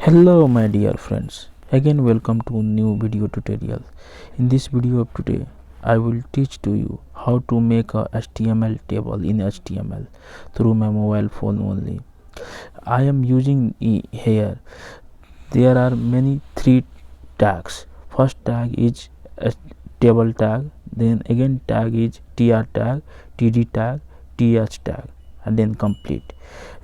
Hello my dear friends, again welcome to new video tutorial. In this video of today I will teach to you how to make a HTML table in HTML through my mobile phone only. I am using here there are many three tags. First tag is a table tag, then again tag is tr tag, td tag, th tag, and then complete.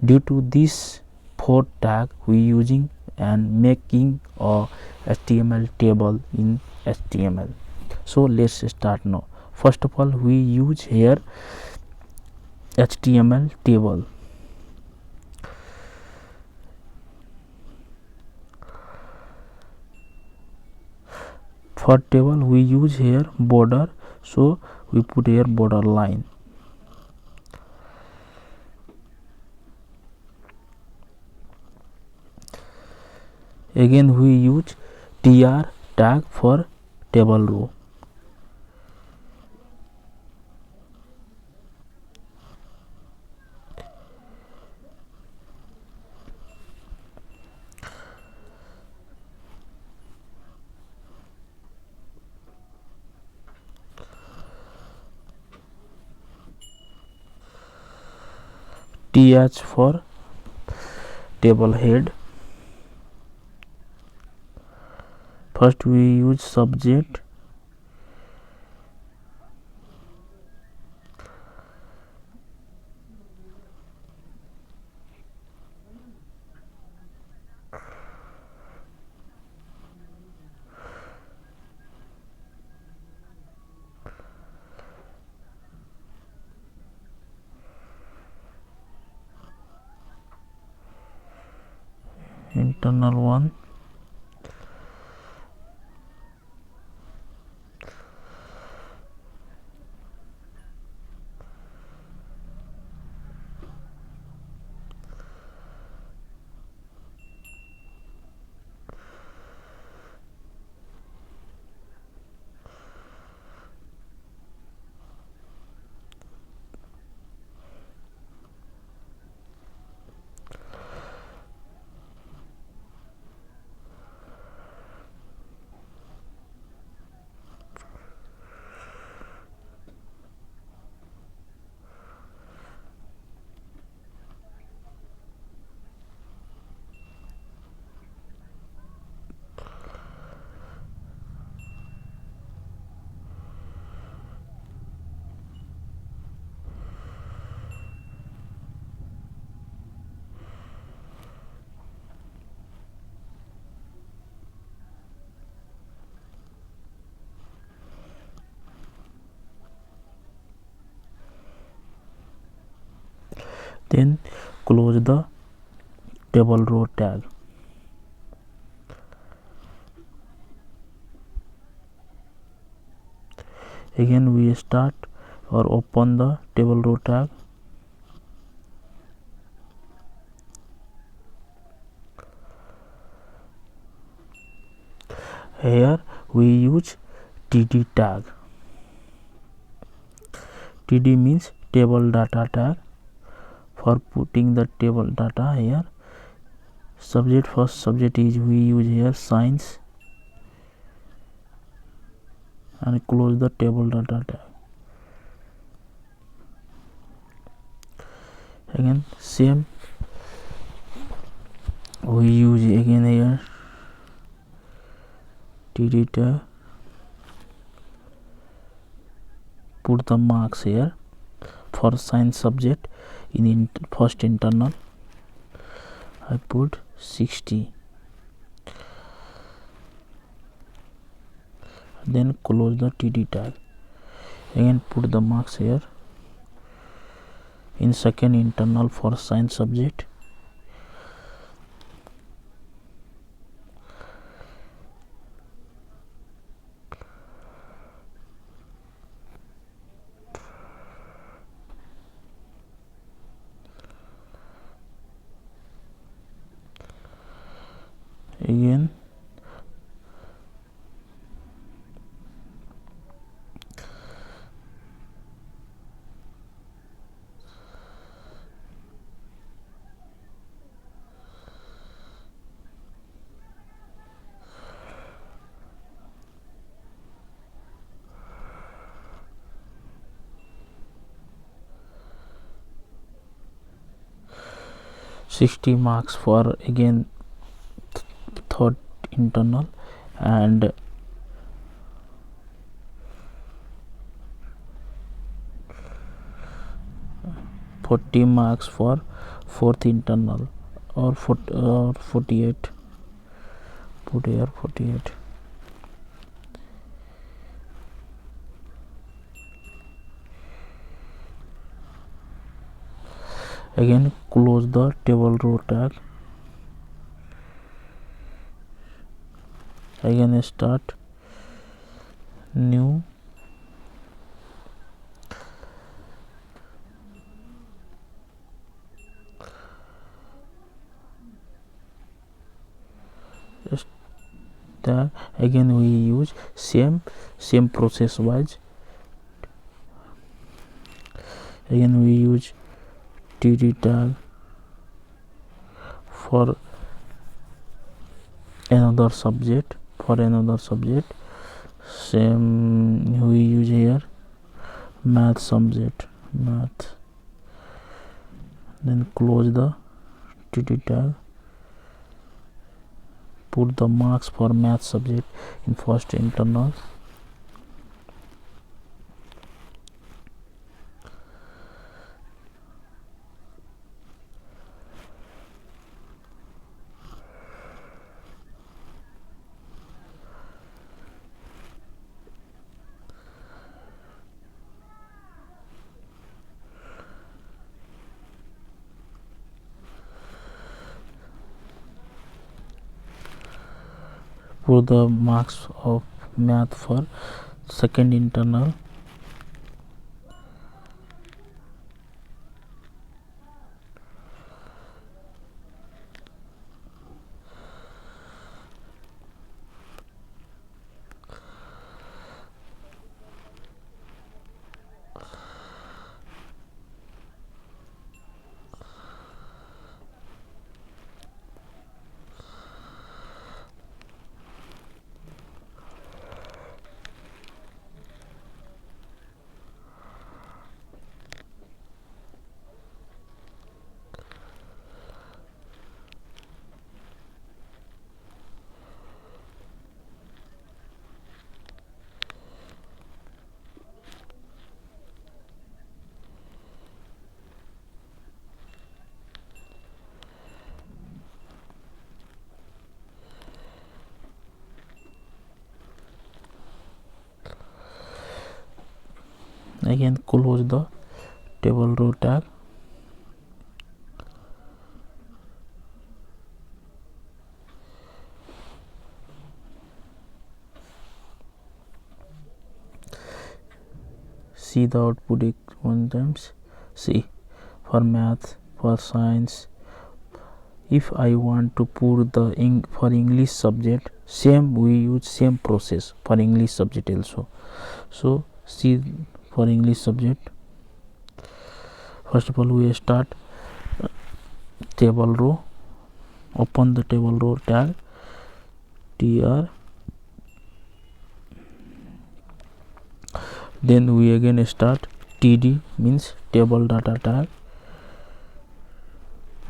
Due to this four tag we using and making a HTML table in HTML. So let's start now. First of all we use here HTML table. For table we use here border, so we put here border line. Again we use tr tag for table row. Th for table head. First we use subject, internal one, then close the table row tag. Again we start or open the table row tag. Here we use td tag. Td means table data tag. For putting the table data here, subject, first subject is we use here science, and close the table data tag. Again same we use again here td tag, put the marks here. For science subject in first internal I put 60, then close the td tag. Again put the marks here in second internal for science subject. Again 60 marks for again third internal, and 40 marks for fourth internal, or 48. Put here 48. Again close the table row tag. Again start new. Tag. Again we use same process wise. Again we use td tag for another subject. Same we use here math subject, math. Then close the td tag. Put the marks for math subject in first internal. Put the marks of math for second internal. Again close the table row tag. See the output one times. See, for math, for science, if I want to put the for English subject, same we use same process for English subject also. So see, for English subject, first of all we start table row. Open the table row tag, tr. Then we again start td, means table data tag.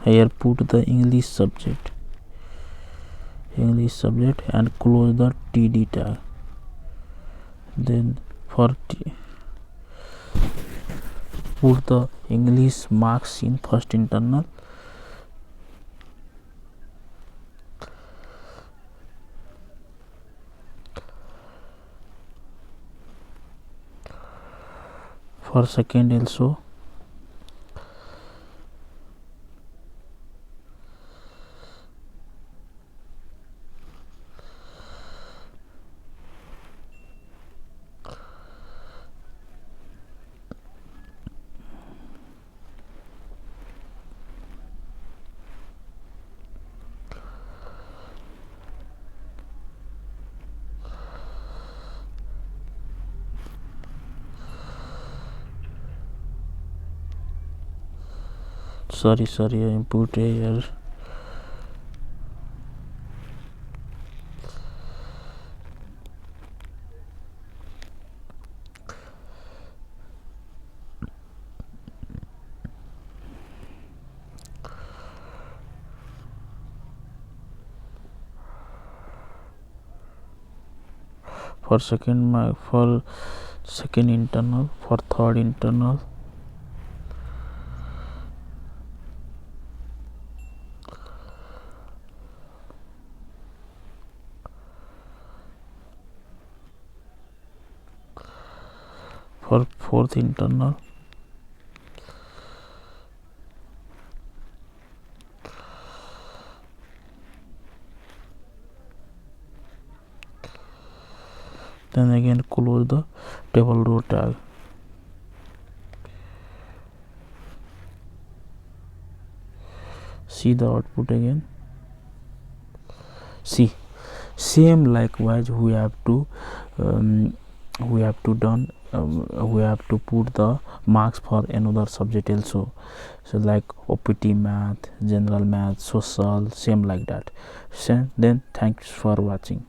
Here put the English subject and close the td tag. Then for put the English marks in first internal. For second also. Sorry, I put here. for second internal, for third internal, for fourth internal, then again close the table row tag. See the output again. See, same likewise we have to done we have to put the marks for another subject also, so like OPT math, general math, social, same like that. So then thanks for watching.